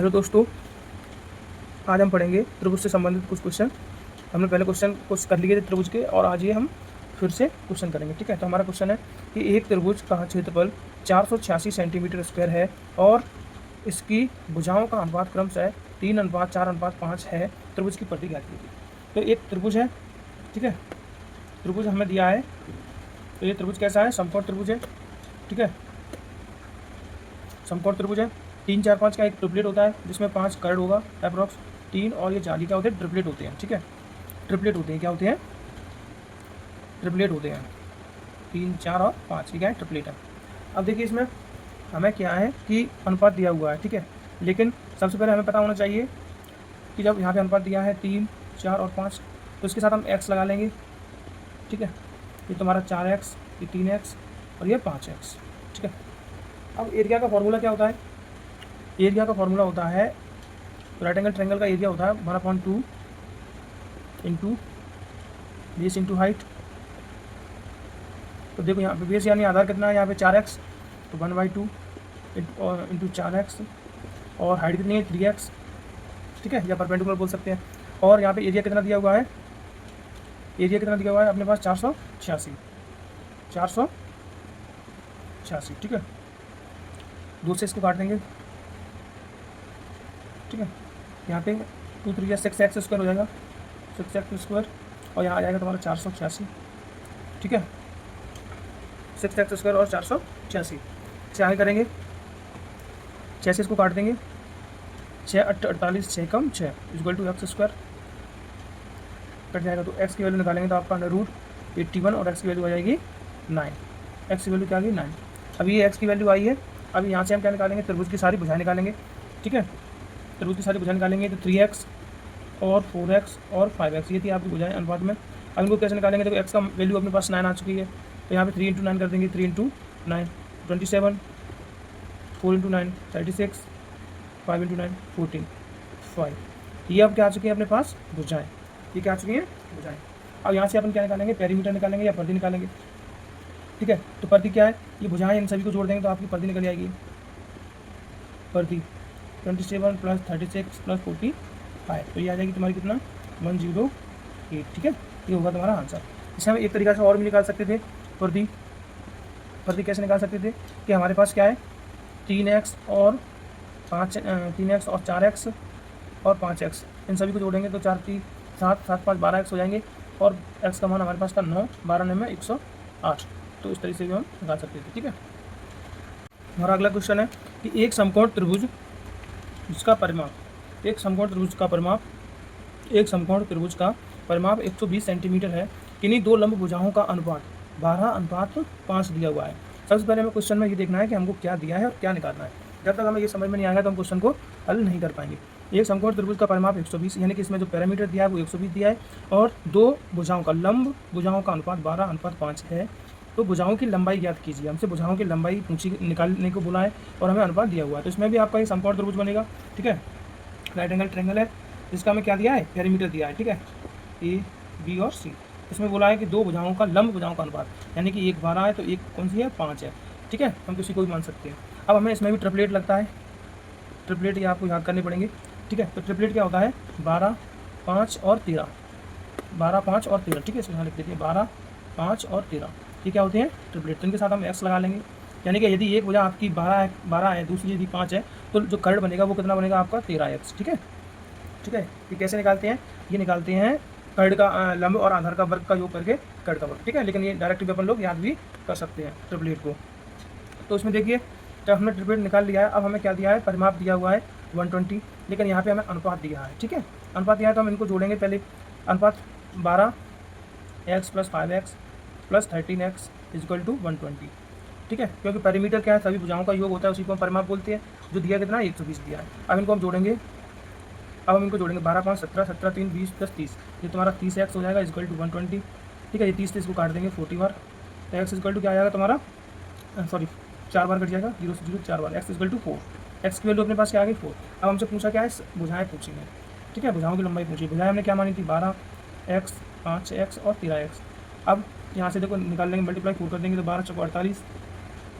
Hello दोस्तों, आज हम पढ़ेंगे त्रिभुज से संबंधित कुछ क्वेश्चन। हमने पहले क्वेश्चन कुछ कर लिए थे त्रिभुज के, और आज ये हम फिर से क्वेश्चन करेंगे। ठीक है, तो हमारा क्वेश्चन है कि एक त्रिभुज का क्षेत्रफल 486 सेंटीमीटर स्क्वायर है और इसकी भुजाओं का अनुपात क्रमशः 3:4:5 है। त्रिभुज की परिधि ज्ञात कीजिए। तो एक त्रिभुज है, ठीक है, त्रिभुज हमें दिया है। तो ये त्रिभुज कैसा है? समकोण त्रिभुज है। ठीक है, समकोण त्रिभुज है। 3, 4, 5 का एक ट्रिपलेट होता है जिसमें 5 कर्ड होगा अप्रॉक्स 3, और ये जाली क्या होते हैं? ट्रिपलेट होते हैं। ठीक है, ट्रिपलेट होते हैं। क्या होते हैं? ट्रिपलेट होते हैं। 3, 4 और 5 ये क्या है? ट्रिपलेट है। अब देखिए, इसमें हमें क्या है कि अनुपात दिया हुआ है। ठीक है, लेकिन सबसे पहले हमें पता होना चाहिए कि जब यहाँ पे अनुपात दिया है 3, 4 और 5, तो इसके साथ हम x लगा लेंगे। ठीक है, ये तुम्हारा 4x, ये 3x और ये 5x। ठीक है, अब एरिया का फॉर्मूला क्या होता है? एरिया का फॉर्मूला होता है, राइट एंगल ट्रायंगल का एरिया होता है 1/2 इंटू बेस इंटू हाइट। तो देखो यहाँ पे बेस यानी आधार कितना है? यहाँ पे 4x, तो 1/2 इंटू 4x, और हाइट कितनी है? 3x। ठीक है, या परपेंडिकुलर बोल सकते हैं। और यहाँ पे एरिया कितना दिया हुआ है? एरिया कितना दिया हुआ है अपने पास? 486। ठीक है, 2 से इसको काट देंगे। ठीक है, यहाँ पे 2 3 6x स्क्वायर हो जाएगा, 6x स्क्वायर, और यहाँ आ जाएगा तुम्हारा 486। ठीक है, 6x स्क्वायर और 486 से आगे करेंगे। 6 से इसको काट देंगे। 6 8 48, 6 कम 6 equal to x square cut जाएगा। तो x की वैल्यू निकालेंगे तो आपका √81, और x की वैल्यू आ जाएगी 9। x की वैल्यू क्या आ गई? 9। अभी ये x की वैल्यू आई है। अभी यहाँ से हम क्या निकालेंगे? त्रिभुज की सारी भुजाएं निकालेंगे। ठीक है, त्रिभुज की सारी भुजाएं निकालेंगे तो 3x और 4x और 5x, ये थी आपकी भुजाएं अनुपात में। अब इनको कैसे निकालेंगे? देखो x का वैल्यू अपने पास 9 आ चुकी है, तो यहाँ पे 3 × 9 कर देंगे। 3 × 9 27, 4 × 9 36, 5 × 9 14, 5। ये अब क्या आ चुकी है अपने पास? भुजाएं। ये क्या आ चुकी हैं? भुजाएं। अब यहाँ से अपन क्या निकालेंगे? पेरीमीटर निकालेंगे या परिधि निकालेंगे। ठीक है, तो परिधि क्या है? ये भुजाएं, इन सभी को जोड़ देंगे तो आपकी परिधि निकल जाएगी। परिधि 27 + 36 + 45, तो ये आ जाएगी तुम्हारी कितना? 108। ठीक है, ये होगा तुम्हारा आंसर। इसे हम एक तरीका से और भी निकाल सकते थे। परिधि कैसे निकाल सकते थे कि हमारे पास क्या है? 3x और 4x और 5x, इन सभी को जोड़ेंगे तो 4 3 7 7 5 12x हो जाएंगे, और x का मान हमारे पास था 9, 12 9 में 108। तो इस तरीके से भी हम निकाल सकते थे। ठीक है, हमारा अगला क्वेश्चन है कि एक समकोण त्रिभुज जिसका परिमाप, एक समकोण त्रिभुज का परिमाप 120 सेंटीमीटर है, किन्हीं दो लंब भुजाओं का अनुपात 12:5 दिया हुआ है। सबसे पहले हमें क्वेश्चन में ये देखना है कि हमको क्या दिया है और क्या निकालना है। जब तक हमें ये समझ में नहीं आएगा तो हम क्वेश्चन को हल नहीं कर पाएंगे। एक समकोण त्रिभुज का परिमाप 120, यानी कि इसमें जो पैरामीटर दिया है वो 120 दिया है, और दो भुजाओं का, लंब भुजाओं का अनुपात 12:5 है। तो भुजाओं की लंबाई ज्ञात कीजिए। हमसे भुजाओं की लंबाई पूछी, निकालने को बोला है, और हमें अनुपात दिया हुआ है। तो इसमें भी आपका ये समकोण त्रिभुज बनेगा। ठीक है, राइट एंगल ट्रायंगल है, जिसका हमें क्या दिया है? पेरीमीटर दिया है। ठीक है, A, B और C। इसमें बोला है कि दो भुजाओं का, लंब भुजाओं का अनुपात, यानी कि एक 12 है तो एक कौन सी है? 5 है। ठीक है, हम किसी को भी मान सकते हैं। अब हमें इसमें भी ट्रिपलेट लगता है। ट्रिपलेट ये आपको याद करने पड़ेंगे। ठीक है, तो ट्रिपलेट क्या होता है? 12, 5 और 13। 12, 5 और 13। ठीक है, इसको यहाँ लिख देते हैं 12, 5 और 13। ये क्या होते हैं? ट्रिपलेट। तो इनके साथ हम x लगा लेंगे, यानी कि यदि एक भुजा आपकी 12 है, दूसरी यदि 5 है, तो जो कर्ड बनेगा वो कितना बनेगा आपका? 13x। ठीक है, ठीक है, ये कैसे निकालते हैं? ये निकालते हैं कर्ड का, लंब और आधार का वर्ग का योग करके कर्ड का वर्ग। ठीक है, लेकिन ये डायरेक्ट भी अपन लोग याद भी कर सकते हैं ट्रिपलेट को। तो इसमें देखिए, जब हमने ट्रिपलेट निकाल लिया है, अब हमें क्या दिया है? परिमाप दिया हुआ है 120, लेकिन यहाँ पे हमें अनुपात दिया है। ठीक है, अनुपात दिया है तो हम इनको जोड़ेंगे पहले। अनुपात 12x + 5x + 13x = 120। ठीक है, क्योंकि पेरीमीटर क्या है? सभी भुजाओं का योग होता है, उसी को हम परिमाप बोलते हैं। जो दिया कितना? 120 दिया है। अब इनको हम जोड़ेंगे। 12 5 17, 17 3 20 + 30, ये तुम्हारा 30x हो जाएगा = 120। ठीक है, ये 30 से इसको काट देंगे 40 बार, तो x = क्या आ जाएगा तुम्हारा? सॉरी, 4 बार कट जाएगा, 0 से 0 4 बार, x = 4। x की वैल्यू अपने पास क्या आ गई? 4। अब हमसे पूछा क्या है? भुजाएं पूछी हैं। ठीक है, भुजाओं की लंबाई पूछी। भुजाएं हमने क्या मानी थी? 12x, 5x और 13x। अब यहाँ से देखो निकाल लेंगे, मल्टीप्लाई 4 कर देंगे तो 12 × 4 = 48,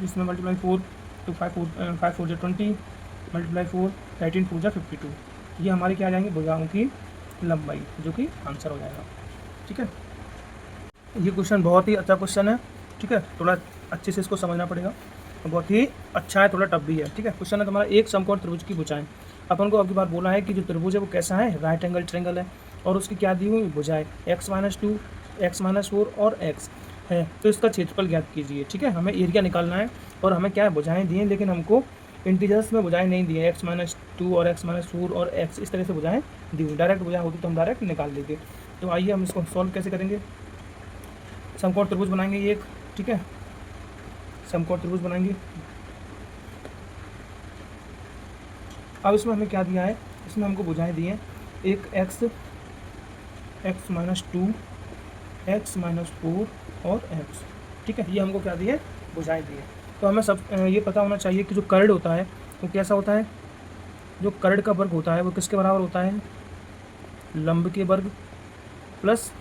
इसमें मल्टीप्लाई 4 तो 5 4 × 20, मल्टीप्लाई 4, 18 4 जा 52, ये हमारी क्या आ जाएंगी भुजाओं की लंबाई, जो कि आंसर हो जाएगा। ठीक है, ये क्वेश्चन बहुत ही अच्छा क्वेश्चन है। ठीक है, थोड़ा अच्छे से इसको समझना पड़ेगा, बहुत ही अच्छा है, थोड़ा टफ भी है। ठीक है, क्वेश्चन है तुम्हारा एक समकोण त्रिभुज की भुजाएं। अपन को अगली बार बोला है कि जो त्रिभुज है वो कैसा है, राइट एंगल ट्रायंगल है, और उसकी क्या दी हुई भुजाएं x-2, x-4 और x है। तो इसका क्षेत्रफल ज्ञात कीजिए। ठीक है, हमें एरिया निकालना है और हमें क्या है भुजाएं दी हैं, लेकिन हमको इंटीजर्स में भुजाएं नहीं दी है, x-2 और x-4 और x इस तरह से भुजाएं दी हुई। डायरेक्ट भुजाएं होती तो हम डायरेक्ट निकाल लेते। तो आइए हम इसको सॉल्व कैसे करेंगे। समकोण त्रिभुज बनाएंगे ये एक। ठीक है, समकोण त्रिभुज बनाएंगे। अब इसमें हमें क्या दिया है, इसमें हमको भुजाएं दी हैं एक x, x-2, x-4 और x। ठीक है, ये हमको क्या दिए, भुजाएं दी है। तो हमें सब ये पता होना चाहिए कि जो कर्ण होता है वो कैसा होता है, जो कर्ण का वर्ग होता है वो किसके बराबर होता है, लंब के वर्ग प्लस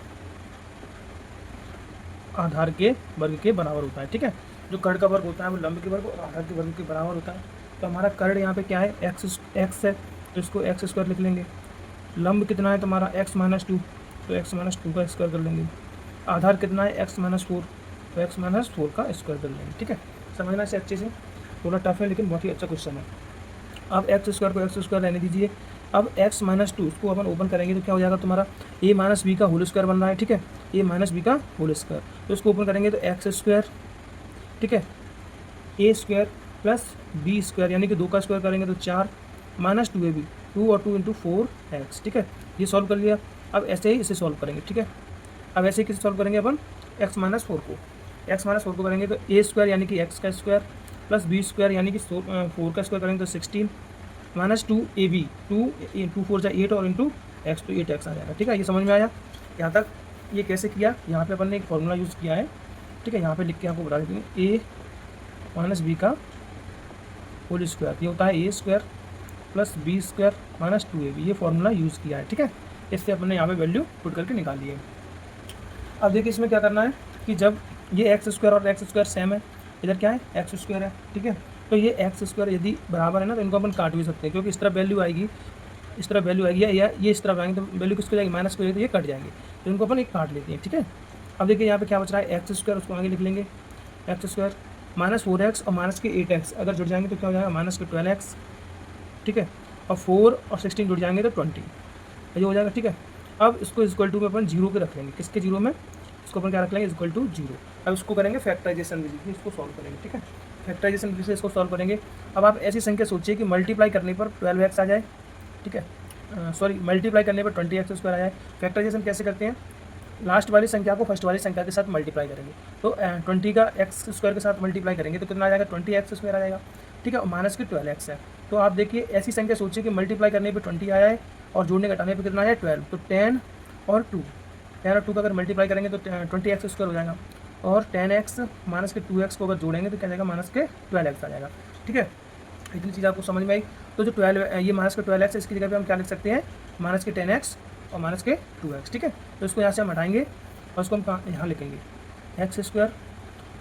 आधार के वर्ग के बराबर होता है। ठीक है, जो कर्ण का वर्ग होता है वो लंब के वर्ग और आधार के वर्ग के बराबर होता है। तो हमारा कर्ण यहाँ पे क्या है, x है, तो इसको x² लिख लेंगे। लंब कितना है तुम्हारा x-2, तो x-2 का स्क्वायर कर लेंगे। आधार कितना है x-4, तो x-4 का स्क्वायर कर लेंगे। ठीक है, समझना से अच्छे से, थोड़ा टफ है लेकिन बहुत ही अच्छा क्वेश्चन है। अब x² को x² रहने दीजिए। अब x-2 इसको अपन ओपन करेंगे तो क्या हो जाएगा तुम्हारा a - b का होल स्क्वायर बन रहा है। ठीक है, a - b का होल स्क्वायर, तो इसको ओपन करेंगे तो x², ठीक है, a² प्लस b² यानी कि 2 का स्क्वायर करेंगे तो 4 - 2ab, 2 और 2 × 4x। ठीक है, ये सॉल्व कर लिया। अब ऐसे ही इसे सॉल्व करेंगे। ठीक है, अब ऐसे ही किसे सॉल्व करेंगे अपन, x-4 को, x-4 को करेंगे तो a² यानी कि x का स्क्वायर प्लस b² यानी कि 4 का स्क्वायर करेंगे तो 16 - 2ab, 2 4 × 8 और इंटू x, तो 8x आ जाएगा। ठीक है, ये समझ में आया यहाँ तक। ये कैसे किया, यहाँ पे अपन ने एक फॉर्मूला यूज़ किया है। ठीक है, यहाँ पे लिख के आपको बता देते हैं, a - b का होल स्क्वायर, ये होता है a² प्लस b² - 2ab, ये फॉर्मूला यूज़ किया है। ठीक है, इससे अपन ने यहाँ पे वैल्यू पुट करके निकाली है। अब देखिए इसमें क्या करना है कि जब ये x² और x² सेम है, इधर क्या है x² है। ठीक है, तो ये x² यदि बराबर है ना तो इनको अपन काट भी सकते हैं, क्योंकि इस तरफ वैल्यू आएगी, इस तरफ वैल्यू आएगी, या ये इस तरफ आएंगे तो वैल्यू किसको जाएगी, माइनस को जाएगी, तो ये कट जाएंगे, तो इनको अपन एक काट लेते हैं। ठीक है, अब देखिए यहाँ पे क्या बच रहा है, x², उसको आगे लिख लेंगे x² -4x और माइनस के 8x अगर जुड़ जाएंगे तो क्या हो जाएगा, माइनस के 12x। ठीक है, और 4 और 16 जुड़ जाएंगे तो 20, ये हो जाएगा। ठीक है, अब इसको इक्वल टू में अपन 0 पे रख लेंगे, किसके 0 में, इसको अपन क्या रख लेंगे, इक्वल टू 0। अब इसको करेंगे फैक्टराइजेशन विधि से, इसको सॉल्व करेंगे। ठीक है, फैक्टराइजेशन विधि से इसको सॉल्व करेंगे। अब आप ऐसी संख्या सोचिए कि मल्टीप्लाई करने पर 12x आ जाए। ठीक है, सॉरी, मल्टीप्लाई करने पर 20x² आ जाए। फैक्टराइजेशन कैसे करते हैं, लास्ट वाली संख्या को फर्स्ट वाली संख्या के साथ मल्टीप्लाई करेंगे, तो 20 का x² के साथ मल्टीप्लाई करेंगे तो कितना आ जाएगा, 20x² आ जाएगा। ठीक है, और माइनस के 12x है। तो आप देखिए ऐसी संख्या सोचिए कि मल्टीप्लाई करने पे 20 आया है और जोड़ने घटाने पे कितना आया है, 12, तो 10 और 2 का अगर मल्टीप्लाई करेंगे तो 20x² हो जाएगा, और 10x माइनस के 2x को अगर जोड़ेंगे तो क्या जाएगा, माइनस के 12x आ जाएगा। ठीक है, इतनी चीज़ आपको समझ में आई। तो जो 12 ये माइनस के 12x है, इसकी जगह पे हम क्या लिख सकते हैं, माइनस के 10x और माइनस के 2x। ठीक है, तो इसको यहाँ से हम हटाएंगे और इसको हम यहाँ लिखेंगे x²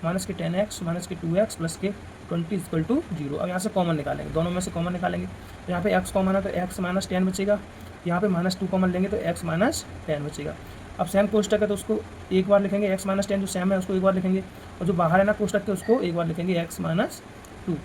माइनस के 10x माइनस के 2x प्लस के 20 = 0। अब यहाँ से कॉमन निकालेंगे, दोनों में से कॉमन निकालेंगे, तो यहाँ पे x कॉमन है तो x - 10 बचेगा, यहाँ पे -2 कॉमन लेंगे तो x - 10 बचेगा। अब सेम कोष्टक है तो उसको एक बार लिखेंगे, x - 10 जो सेम है उसको एक बार लिखेंगे, और जो बाहर है ना कोष्टक के उसको एक बार लिखेंगे, x - 2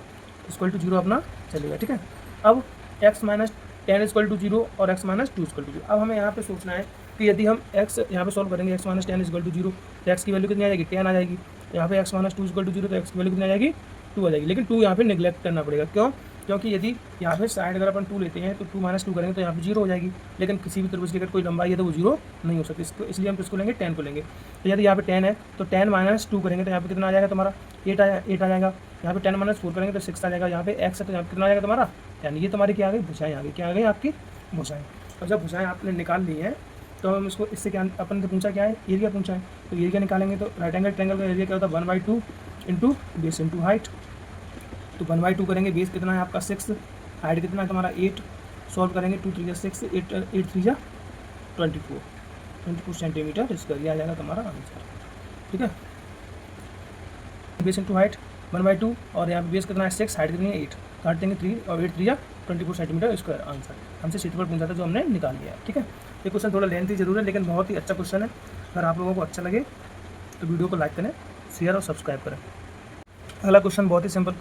= 0 अपना चलेगा। ठीक है, अब x - 10 = 0 और x - 2 = 0। अब हमें यहाँ पे सोचना है कि यदि हम x यहाँ पे सॉल्व करेंगे, x - 10 = 0, तो x की वैल्यू कितनी आ जाएगी, 10 आ जाएगी। यहाँ पे x - 2 = 0 तो x की वैल्यू कितनी आ जाएगी, 2 आ जाएगी। लेकिन 2 यहाँ पे निगलेक्ट करना पड़ेगा, क्यों, क्योंकि यदि यहाँ पे साइड अगर अपन 2 लेते हैं तो 2 - 2 करेंगे तो यहाँ पे 0 हो जाएगी, लेकिन किसी भी त्रिभुज की अगर कोई लंबाई है तो वो 0 नहीं हो सकती, इसलिए हम किसको लेंगे, 10 को लेंगे। तो यदि यहाँ पे 10 है तो 10 - 2 करेंगे तो यहाँ पे कितना आ जाएगा तुम्हारा, 8 आ जाएगा। यहाँ पे 10 - 4 करेंगे तो 6 आ जाएगा। यहाँ पे x है तो यहाँ पे कितना आ जाएगा तुम्हारा 10। ये तुम्हारी क्या आ गई, भुजाएं आ गई, क्या आ गई आपकी भुजाएं। और जब भुजाएं आपने निकाल ली हैं तो हम इसको इससे क्या अपन ने पूछा, क्या है, एरिया पूछा है, तो एरिया निकालेंगे तो राइट एंगल ट्रायंगल का एरिया क्या होता है, 1/2 इंटू बेस इंटू हाइट। तो 1/2 करेंगे, बेस कितना है आपका 6, हाइट कितना है तुम्हारा 8, सॉल्व करेंगे 2 3 6 8 8 3 24 सेंटीमीटर इसका ये आ जाएगा तुम्हारा आंसर। ठीक है, बेस इंटू हाइट 1/2 और यहाँ पे बेस कितना है 6, हाइट कितनी है 8, काट देंगे 3 और 8 3 24 सेंटीमीटर स्क्वायर आंसर हमसे शीट पर पूछा था जो हमने निकाल लिया। ठीक है, ये क्वेश्चन थोड़ा लेंथी जरूर है लेकिन बहुत ही अच्छा क्वेश्चन है। अगर आप लोगों को अच्छा लगे तो वीडियो को लाइक करें, शेयर और सब्सक्राइब करें। अगला क्वेश्चन बहुत ही सिंपल